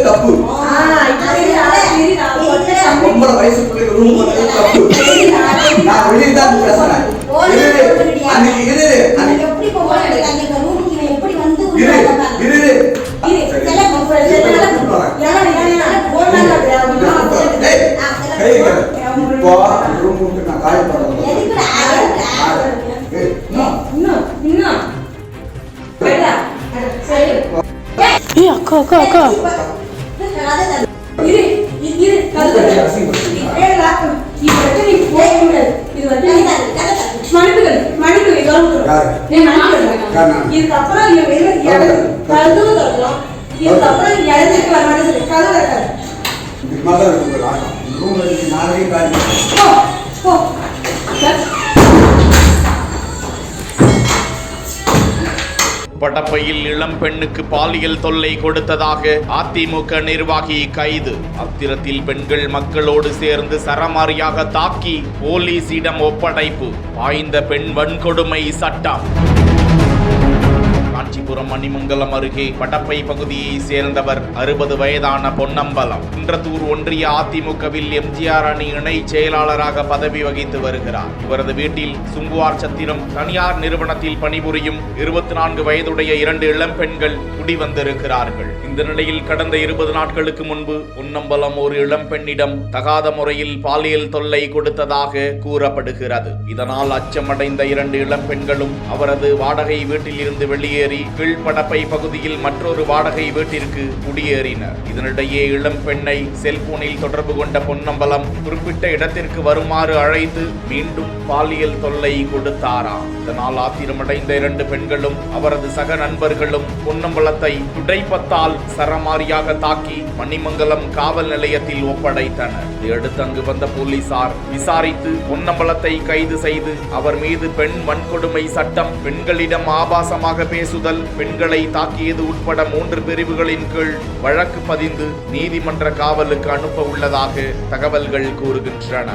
தப்பு ரொம்ப வயசு பிள்ளைங்க ரூம் போறது தப்பு. நான் வெளியே தான் பேசுறேன். படப்பையில் இளம் பெண்ணுக்கு பாலியல் தொல்லை கொடுத்ததாக அதிமுக நிர்வாகி கைது. அத்திரத்தில் பெண்கள் மக்களோடு சேர்ந்து சரமாரியாக தாக்கி போலீசிடம் ஒப்படைப்பு. பாய்ந்த பெண் வன்கொடுமை சட்டம். காஞ்சிபுரம் மணிமங்கலம் அருகே படப்பை பகுதியை சேர்ந்தவர் 60 வயதான பொன்னம்பலம் குன்றத்தூர் ஒன்றிய அதிமுகவில் எம்ஜிஆர் அணி இணை செயலாளராக பதவி வகித்து வருகிறார். இவரது வீட்டில் சுங்குவார் சத்திரம் தனியார் நிறுவனத்தில் பணிபுரியும் 24 வயதுடைய 2 இளம் பெண்கள் குடிவந்திருக்கிறார்கள். இந்த நிலையில் கடந்த 20 நாட்களுக்கு முன்பு பொன்னம்பலம் ஒரு இளம் பெண்ணிடம் தகாத முறையில் பாலியல் தொல்லை கொடுத்ததாக கூறப்படுகிறது. இதனால் அச்சமடைந்த 2 இளம் பெண்களும் அவரது வாடகை வீட்டில் இருந்து வெளியேறி கீழ்படப்பை பகுதியில் மற்றொரு வாடகை வீட்டிற்கு குடியேறினர். இதனிடையே இளம் பெண்ணை செல்போனில் தொடர்பு கொண்ட பொன்னம்பலம் குறிப்பிட்ட இடத்திற்கு வருமாறு அழைத்து மீண்டும் பாலியல் தொல்லை கொடுத்தாராம். இதனால் ஆத்திரமடைந்த 2 பெண்களும் அவரது சக நண்பர்களும் பொன்னம்பலத்தை துடைப்பத்தால் சரமாரியாக தாக்கி மணிமங்கலம் காவல் நிலையத்தில் ஒப்படைத்தனர். இதையடுத்து அங்கு வந்த போலீசார் விசாரித்து பொன்னம்பலத்தை கைது செய்து அவர் மீது பெண் வன்கொடுமை சட்டம், பெண்களிடம் ஆபாசமாக பேசுதல், பெண்களை தாக்கியது உட்பட 3 பிரிவுகளின் கீழ் வழக்கு பதிந்து நீதிமன்ற காவலுக்கு அனுப்ப உள்ளதாக தகவல்கள் கூறுகின்றன.